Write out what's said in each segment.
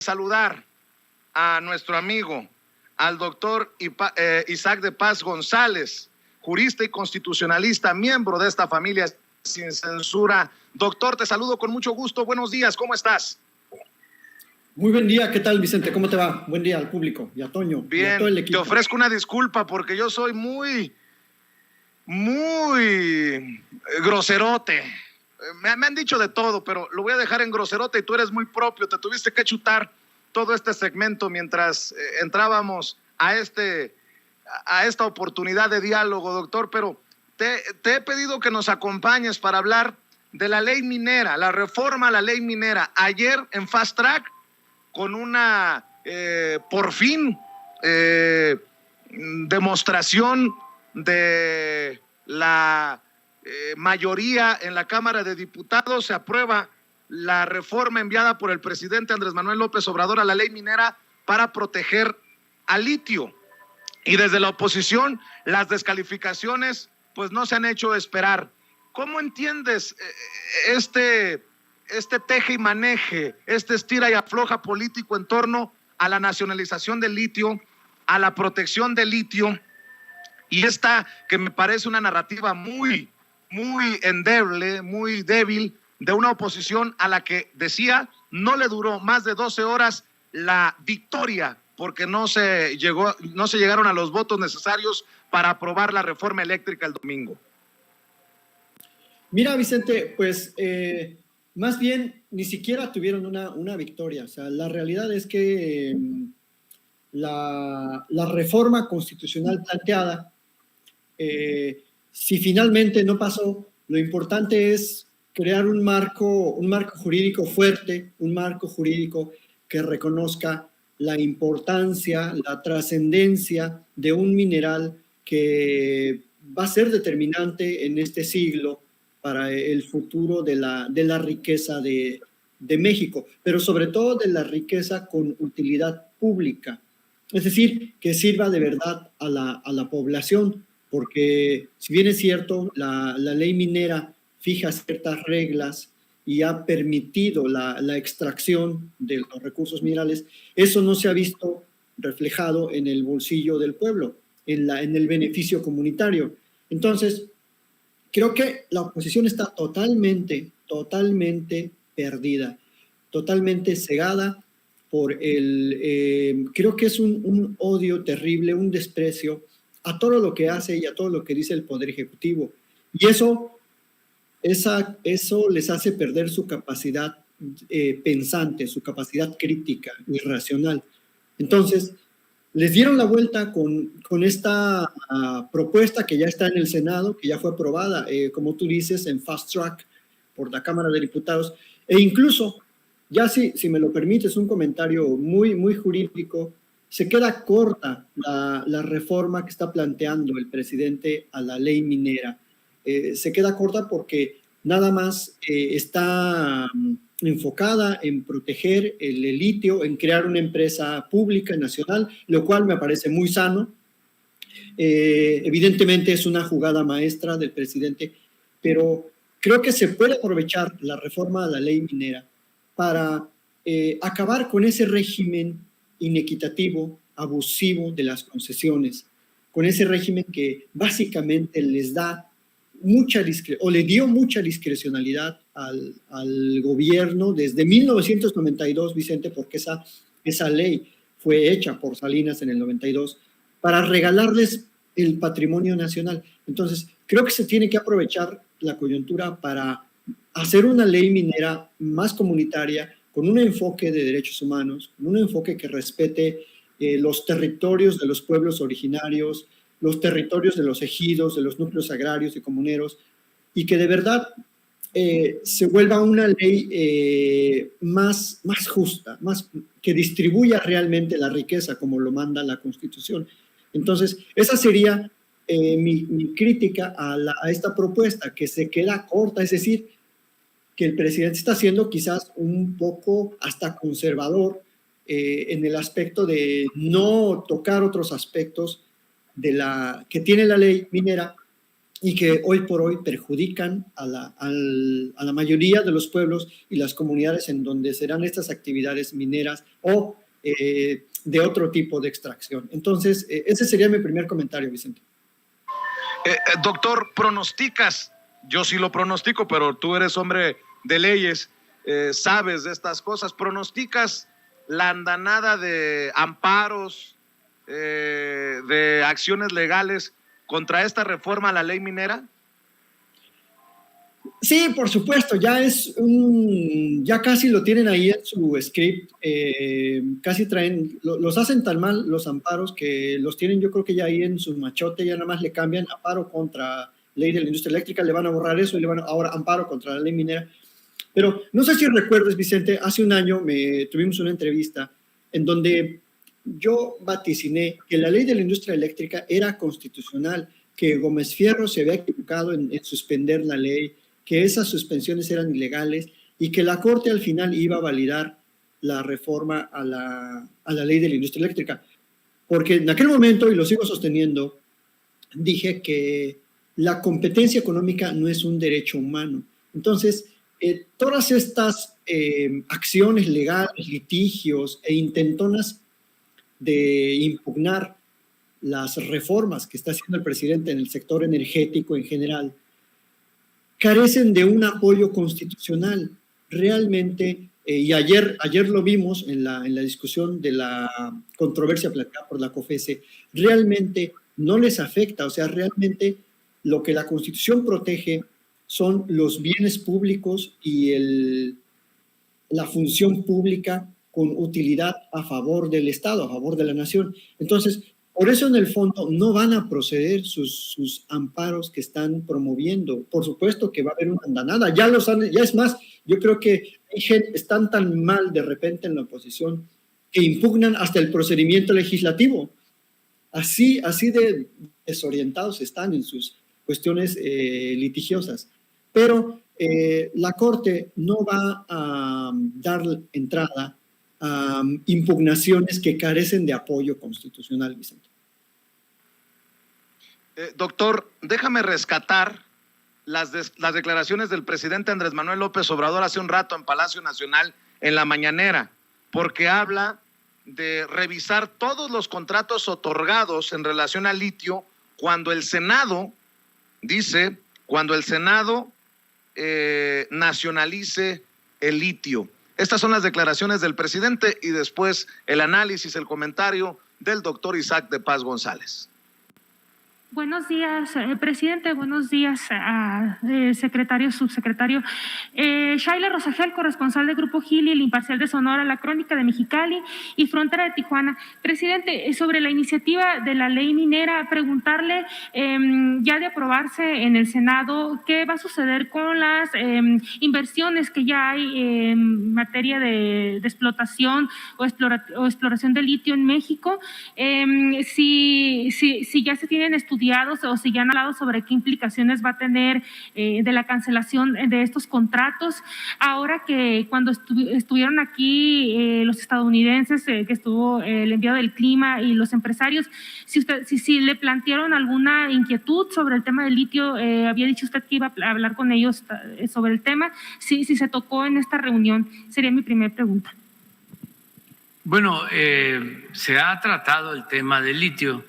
saludar a nuestro amigo, al doctor Isaac de Paz González, jurista y constitucionalista, miembro de esta familia sin censura. Doctor, te saludo con mucho gusto. Buenos días, ¿cómo estás? Muy buen día, ¿qué tal, Vicente? ¿Cómo te va? Buen día al público y a Toño. Bien, y a todo el equipo. Te ofrezco una disculpa porque yo soy muy groserote. Me han dicho de todo, pero lo voy a dejar en groserote y tú eres muy propio. Te tuviste que chutar todo este segmento mientras entrábamos a esta oportunidad de diálogo, doctor, pero te he pedido que nos acompañes para hablar de la ley minera, la reforma a la ley minera. Ayer en Fast Track, con una, por fin, demostración de la mayoría en la Cámara de Diputados, se aprueba la reforma enviada por el presidente Andrés Manuel López Obrador a la ley minera para proteger al litio. Y desde la oposición, las descalificaciones pues no se han hecho esperar. ¿Cómo entiendes este teje y maneje, este estira y afloja político en torno a la nacionalización del litio, a la protección del litio, y esta que me parece una narrativa muy endeble, muy débil, de una oposición a la que, decía, no le duró más de 12 horas la victoria, porque no se llegaron a los votos necesarios para aprobar la reforma eléctrica el domingo? Mira, Vicente, pues más bien ni siquiera tuvieron una victoria. O sea, la realidad es que la reforma constitucional planteada, si finalmente no pasó, lo importante es crear un marco jurídico fuerte, un marco jurídico que reconozca la importancia, la trascendencia de un mineral que va a ser determinante en este siglo para el futuro de la riqueza de México, pero sobre todo de la riqueza con utilidad pública. Es decir, que sirva de verdad a la población, porque si bien es cierto, la ley minera fija ciertas reglas y ha permitido la extracción de los recursos minerales, eso no se ha visto reflejado en el bolsillo del pueblo, en el beneficio comunitario. Entonces, creo que la oposición está totalmente perdida, totalmente cegada por creo que es un odio terrible, un desprecio a todo lo que hace y a todo lo que dice el Poder Ejecutivo. Y eso les hace perder su capacidad pensante, su capacidad crítica y racional. Entonces, les dieron la vuelta con esta propuesta que ya está en el Senado, que ya fue aprobada, como tú dices, en Fast Track por la Cámara de Diputados, e incluso, ya si me lo permites, un comentario muy jurídico, se queda corta la reforma que está planteando el presidente a la ley minera. Se queda corta porque nada más está enfocada en proteger el litio, en crear una empresa pública nacional, lo cual me parece muy sano. Evidentemente es una jugada maestra del presidente, pero creo que se puede aprovechar la reforma a la ley minera para acabar con ese régimen inequitativo, abusivo de las concesiones, con ese régimen que básicamente les da le dio mucha discrecionalidad al gobierno desde 1992, Vicente, porque esa ley fue hecha por Salinas en el 92 para regalarles el patrimonio nacional. Entonces, creo que se tiene que aprovechar la coyuntura para hacer una ley minera más comunitaria, con un enfoque de derechos humanos, con un enfoque que respete los territorios de los pueblos originarios, los territorios de los ejidos, de los núcleos agrarios y comuneros, y que de verdad se vuelva una ley más justa, que distribuya realmente la riqueza como lo manda la Constitución. Entonces, esa sería mi crítica a esta propuesta, que se queda corta, es decir, que el presidente está siendo quizás un poco hasta conservador en el aspecto de no tocar otros aspectos que tiene la ley minera y que hoy por hoy perjudican a la mayoría de los pueblos y las comunidades en donde serán estas actividades mineras o de otro tipo de extracción. Entonces, ese sería mi primer comentario, Vicente. Doctor, pronosticas, yo sí lo pronostico, pero tú eres hombre de leyes, sabes de estas cosas, pronosticas la andanada de amparos, de acciones legales contra esta reforma a la ley minera? Sí, por supuesto, ya casi lo tienen ahí en su script, casi los hacen tan mal los amparos que los tienen, yo creo que ya ahí en su machote, ya nada más le cambian amparo contra ley de la industria eléctrica, le van a borrar eso y le van ahora amparo contra la ley minera. Pero no sé si recuerdas, Vicente, hace un año tuvimos una entrevista en donde yo vaticiné que la ley de la industria eléctrica era constitucional, que Gómez Fierro se había equivocado en suspender la ley, que esas suspensiones eran ilegales y que la Corte al final iba a validar la reforma a la ley de la industria eléctrica. Porque en aquel momento, y lo sigo sosteniendo, dije que la competencia económica no es un derecho humano. Entonces, todas estas acciones legales, litigios e intentonas de impugnar las reformas que está haciendo el presidente en el sector energético en general, carecen de un apoyo constitucional. Realmente, y ayer lo vimos en la discusión de la controversia planteada por la COFESE, realmente no les afecta, o sea, realmente lo que la Constitución protege son los bienes públicos y la función pública con utilidad a favor del Estado, a favor de la nación. Entonces, por eso en el fondo no van a proceder sus amparos que están promoviendo. Por supuesto que va a haber una andanada, ya es más, yo creo que están tan mal de repente en la oposición que impugnan hasta el procedimiento legislativo. Así de desorientados están en sus cuestiones litigiosas. Pero la Corte no va a dar entrada a impugnaciones que carecen de apoyo constitucional, Vicente. Doctor, déjame rescatar las declaraciones del presidente Andrés Manuel López Obrador hace un rato en Palacio Nacional en la mañanera, porque habla de revisar todos los contratos otorgados en relación al litio cuando el Senado, dice, cuando el Senado nacionalice el litio. Estas son las declaraciones del presidente y después el análisis, el comentario del doctor Isaac de Paz González. Buenos días, presidente. Buenos días, secretario, subsecretario. Shaila Rosagel, corresponsal del Grupo Gili, El Imparcial de Sonora, La Crónica de Mexicali y Frontera de Tijuana. Presidente, sobre la iniciativa de la ley minera, preguntarle, ya de aprobarse en el Senado, ¿qué va a suceder con las inversiones que ya hay en materia de explotación o exploración de litio en México? Si ya se tienen estudiados o si ya han hablado sobre qué implicaciones va a tener de la cancelación de estos contratos, ahora que cuando estuvieron aquí los estadounidenses, que estuvo el enviado del clima y los empresarios, si le plantearon alguna inquietud sobre el tema del litio, había dicho usted que iba a hablar con ellos sobre el tema, si se tocó en esta reunión, sería mi primera pregunta. Bueno, se ha tratado el tema del litio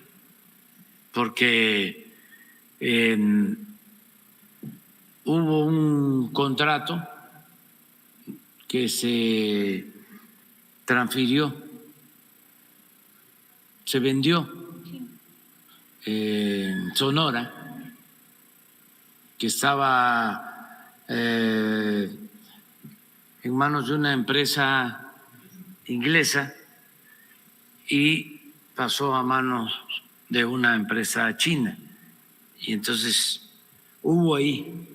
porque hubo un contrato que se transfirió, se vendió en Sonora, que estaba en manos de una empresa inglesa y pasó a manos de una empresa china. Y entonces hubo ahí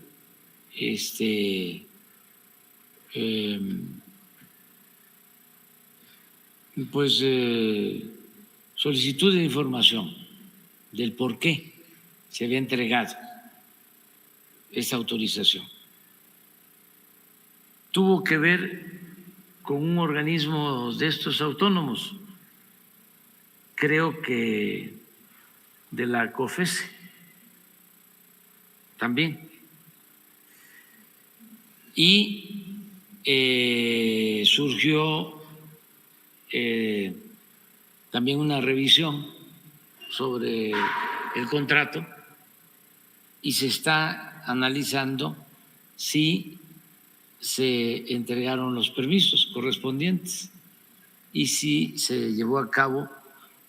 solicitud de información del por qué se había entregado esa autorización. Tuvo que ver con un organismo de estos autónomos, creo que de la COFESE, también. Y surgió también una revisión sobre el contrato y se está analizando si se entregaron los permisos correspondientes y si se llevó a cabo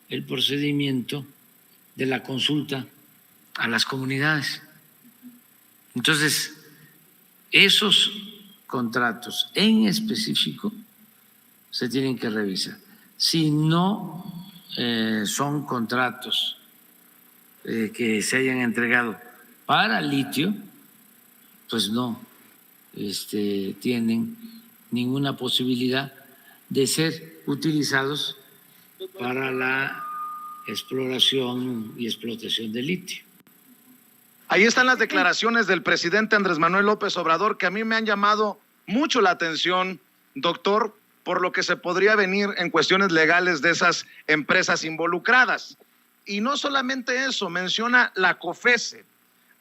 el procedimiento de la consulta a las comunidades. Entonces, esos contratos en específico se tienen que revisar. Si no son contratos que se hayan entregado para litio, pues no tienen ninguna posibilidad de ser utilizados para la exploración y explotación de litio. Ahí están las declaraciones del presidente Andrés Manuel López Obrador, que a mí me han llamado mucho la atención, doctor, por lo que se podría venir en cuestiones legales de esas empresas involucradas. Y no solamente eso, menciona la COFECE.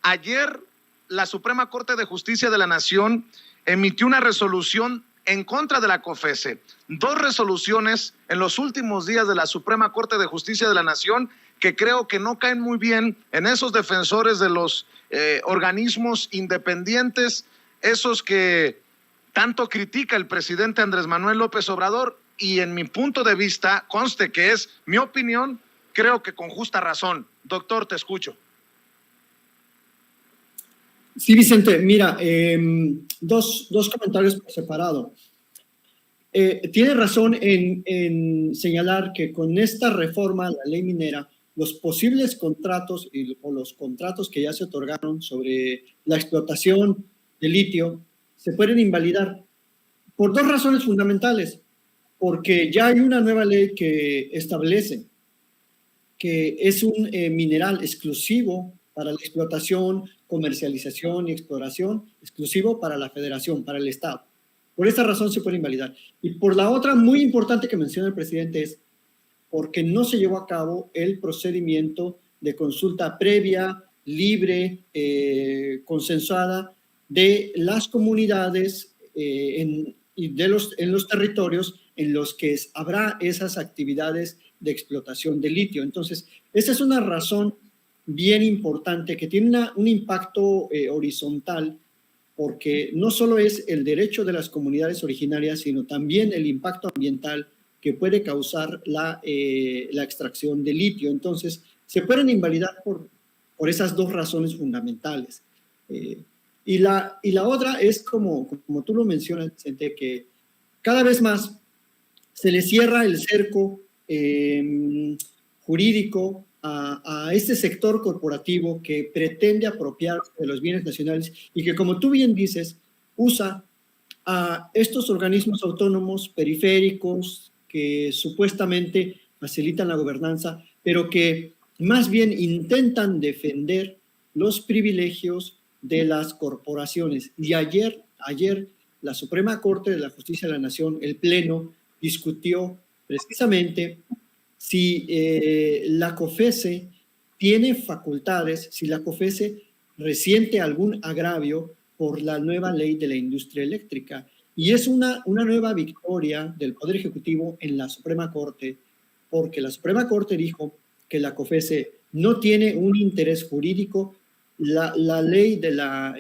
Ayer la Suprema Corte de Justicia de la Nación emitió una resolución en contra de la COFECE. 2 resoluciones en los últimos días de la Suprema Corte de Justicia de la Nación que creo que no caen muy bien en esos defensores de los organismos independientes, esos que tanto critica el presidente Andrés Manuel López Obrador, y en mi punto de vista, conste que es mi opinión, creo que con justa razón. Doctor, te escucho. Sí, Vicente, mira, dos comentarios por separado. Tiene razón en señalar que con esta reforma a la ley minera, los posibles contratos o los contratos que ya se otorgaron sobre la explotación de litio se pueden invalidar por 2 razones fundamentales. Porque ya hay una nueva ley que establece que es un mineral exclusivo para la explotación, comercialización y exploración, exclusivo para la Federación, para el Estado. Por esta razón se puede invalidar. Y por la otra, muy importante que menciona el presidente, es porque no se llevó a cabo el procedimiento de consulta previa, libre, consensuada de las comunidades en los territorios en los que habrá esas actividades de explotación de litio. Entonces, esa es una razón bien importante que tiene un impacto horizontal, porque no solo es el derecho de las comunidades originarias, sino también el impacto ambiental que puede causar la extracción de litio. Entonces, se pueden invalidar por esas 2 razones fundamentales. Y la otra es, como tú lo mencionas, Vicente, que cada vez más se le cierra el cerco jurídico a este sector corporativo que pretende apropiar de los bienes nacionales y que, como tú bien dices, usa a estos organismos autónomos periféricos que supuestamente facilitan la gobernanza, pero que más bien intentan defender los privilegios de las corporaciones. Y ayer la Suprema Corte de la Justicia de la Nación, el Pleno, discutió precisamente si la COFECE tiene facultades, si la COFECE resiente algún agravio por la nueva ley de la industria eléctrica. Y es una nueva victoria del Poder Ejecutivo en la Suprema Corte, porque la Suprema Corte dijo que la COFECE no tiene un interés jurídico. La nueva ley de la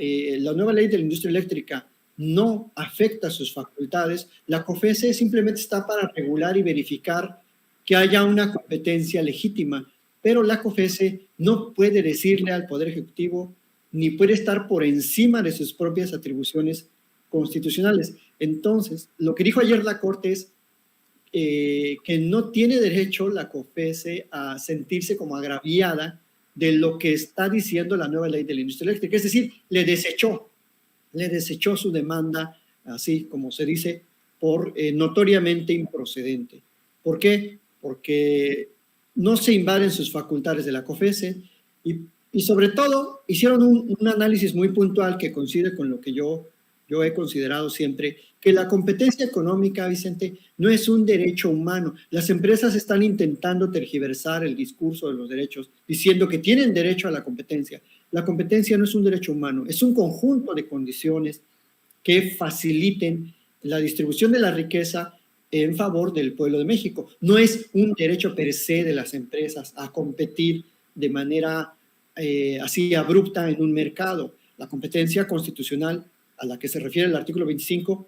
industria eléctrica no afecta sus facultades. La COFECE simplemente está para regular y verificar que haya una competencia legítima, pero la COFECE no puede decirle al Poder Ejecutivo ni puede estar por encima de sus propias atribuciones constitucionales. Entonces, lo que dijo ayer la Corte es que no tiene derecho la COFECE a sentirse como agraviada de lo que está diciendo la nueva ley de la industria eléctrica. Es decir, le desechó su demanda, así como se dice, por notoriamente improcedente. ¿Por qué? Porque no se invaden sus facultades de la COFECE y sobre todo hicieron un análisis muy puntual que coincide con lo que yo he considerado siempre, que que la competencia económica, Vicente, no es un derecho humano. Las empresas están intentando tergiversar el discurso de los derechos, diciendo que tienen derecho a la competencia. La competencia no es un derecho humano, es un conjunto de condiciones que faciliten la distribución de la riqueza en favor del pueblo de México. No es un derecho per se de las empresas a competir de manera así abrupta en un mercado. La competencia constitucional a la que se refiere el artículo 25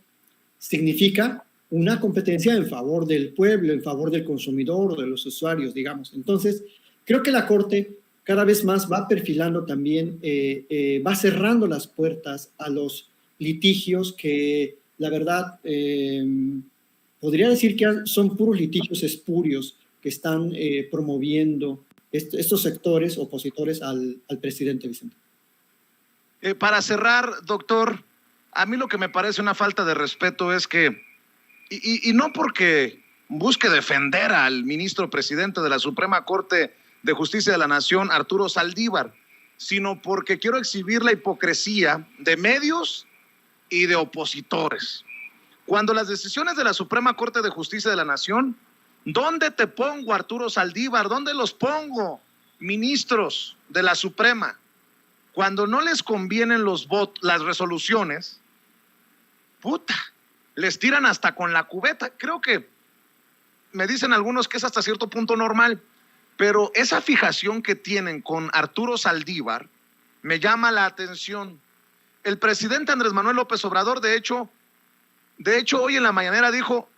significa una competencia en favor del pueblo, en favor del consumidor o de los usuarios, digamos. Entonces, creo que la Corte cada vez más va perfilando también, va cerrando las puertas a los litigios que, la verdad, podría decir que son puros litigios espurios que están promoviendo estos sectores opositores al presidente Vicente. Para cerrar, doctor, a mí lo que me parece una falta de respeto es que, y no porque busque defender al ministro presidente de la Suprema Corte de Justicia de la Nación, Arturo Saldívar, sino porque quiero exhibir la hipocresía de medios y de opositores. Cuando las decisiones de la Suprema Corte de Justicia de la Nación, ¿dónde te pongo, Arturo Saldívar? ¿Dónde los pongo, ministros de la Suprema? Cuando no les convienen las resoluciones, puta, les tiran hasta con la cubeta. Creo que me dicen algunos que es hasta cierto punto normal, pero esa fijación que tienen con Arturo Saldívar me llama la atención. El presidente Andrés Manuel López Obrador, de hecho, hoy en la mañanera dijo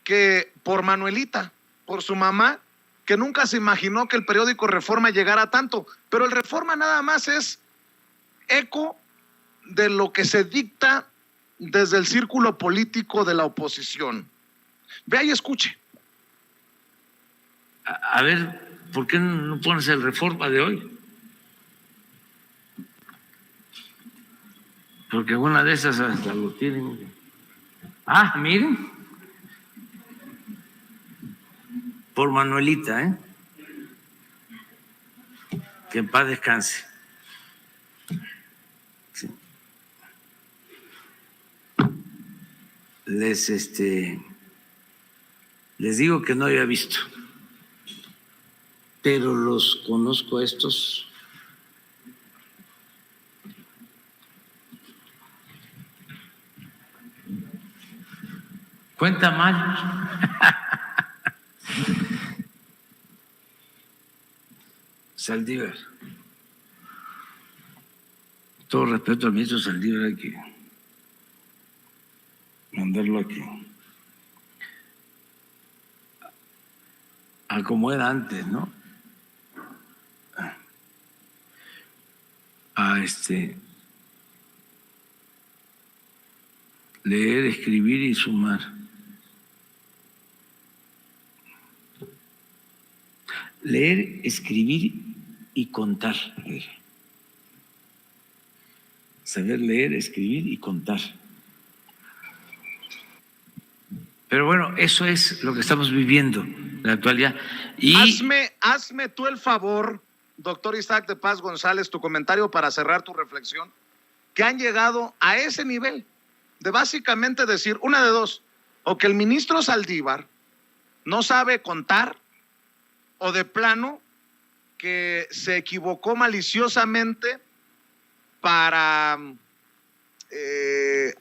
que por Manuelita, por su mamá, que nunca se imaginó que el periódico Reforma llegara a tanto, pero el Reforma nada más es eco de lo que se dicta desde el círculo político de la oposición. Vea y escuche. A ver, ¿por qué no pones el Reforma de hoy? Porque una de esas hasta lo tienen. Ah, miren. Por Manuelita, ¿eh? Que en paz descanse. Sí. Les digo que no había visto, pero los conozco a estos. Cuenta mal. Saldívar. Todo respeto al ministro Saldívar, hay que mandarlo aquí. A como era antes, ¿no? A leer, escribir y sumar. Leer, escribir y contar. Saber leer, escribir y contar. Pero bueno, eso es lo que estamos viviendo en la actualidad. Y hazme tú el favor, doctor Isaac de Paz González, tu comentario para cerrar tu reflexión, que han llegado a ese nivel de básicamente decir una de dos, o que el ministro Saldívar no sabe contar, o de plano que se equivocó maliciosamente para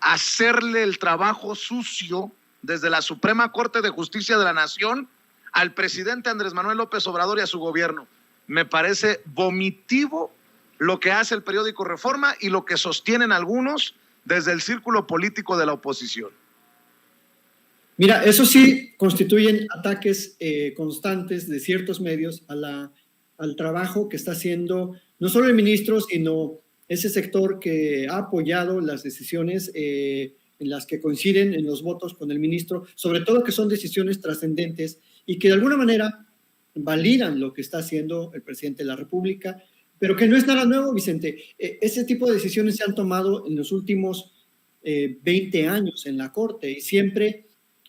hacerle el trabajo sucio desde la Suprema Corte de Justicia de la Nación al presidente Andrés Manuel López Obrador y a su gobierno. Me parece vomitivo lo que hace el periódico Reforma y lo que sostienen algunos desde el círculo político de la oposición. Mira, eso sí constituyen ataques constantes de ciertos medios al trabajo que está haciendo no solo el ministro, sino ese sector que ha apoyado las decisiones en las que coinciden en los votos con el ministro, sobre todo que son decisiones trascendentes y que de alguna manera validan lo que está haciendo el presidente de la República, pero que no es nada nuevo, Vicente. Ese tipo de decisiones se han tomado en los últimos 20 años en la Corte y siempre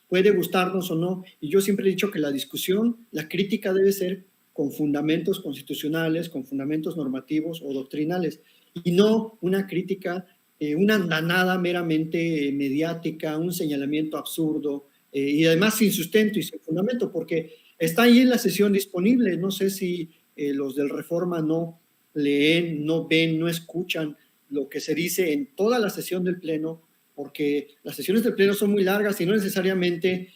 puede gustarnos o no, y yo siempre he dicho que la discusión, la crítica debe ser con fundamentos constitucionales, con fundamentos normativos o doctrinales, y no una crítica una andanada meramente mediática, un señalamiento absurdo y además sin sustento y sin fundamento, porque está ahí en la sesión disponible. No sé si los del Reforma no leen, no ven, no escuchan lo que se dice en toda la sesión del Pleno, porque las sesiones del Pleno son muy largas y no necesariamente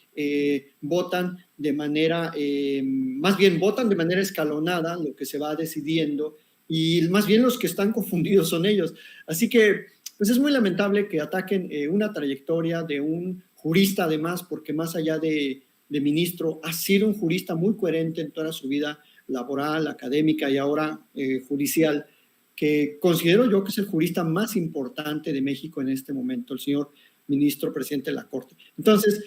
votan de manera, más bien votan de manera escalonada lo que se va decidiendo, y más bien los que están confundidos son ellos. Así que pues es muy lamentable que ataquen una trayectoria de un jurista, además, porque más allá de ministro, ha sido un jurista muy coherente en toda su vida laboral, académica y ahora judicial, que considero yo que es el jurista más importante de México en este momento, el señor ministro presidente de la Corte. Entonces,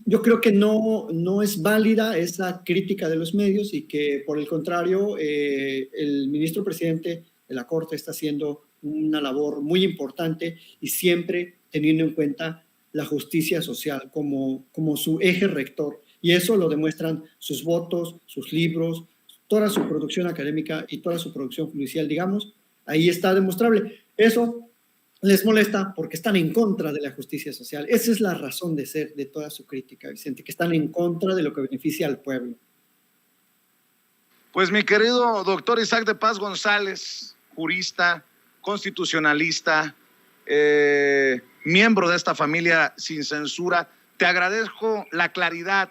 yo creo que no es válida esa crítica de los medios y que, por el contrario, el ministro presidente de la Corte está haciendo una labor muy importante y siempre teniendo en cuenta la justicia social como su eje rector. Y eso lo demuestran sus votos, sus libros, toda su producción académica y toda su producción judicial, digamos. Ahí está demostrable. Eso les molesta porque están en contra de la justicia social. Esa es la razón de ser de toda su crítica, Vicente, que están en contra de lo que beneficia al pueblo. Pues mi querido doctor Isaac de Paz González, jurista, constitucionalista, miembro de esta familia sin censura, te agradezco la claridad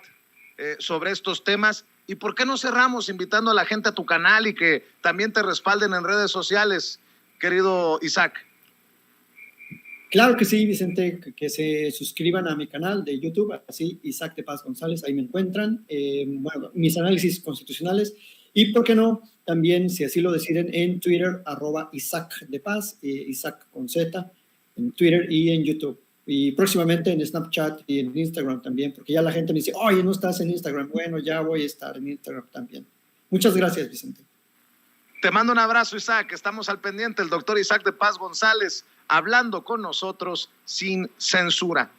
sobre estos temas. ¿Y por qué no cerramos invitando a la gente a tu canal y que también te respalden en redes sociales, querido Isaac? Claro que sí, Vicente, que se suscriban a mi canal de YouTube, así Isaac de Paz González, ahí me encuentran, bueno, mis análisis constitucionales, y por qué no, también, si así lo deciden, en Twitter, @Isaac de Paz, Isaac con Z, en Twitter y en YouTube. Y próximamente en Snapchat y en Instagram también, porque ya la gente me dice, oye, no estás en Instagram. Bueno, ya voy a estar en Instagram también. Muchas gracias, Vicente. Te mando un abrazo, Isaac. Estamos al pendiente. El doctor Isaac de Paz González hablando con nosotros sin censura.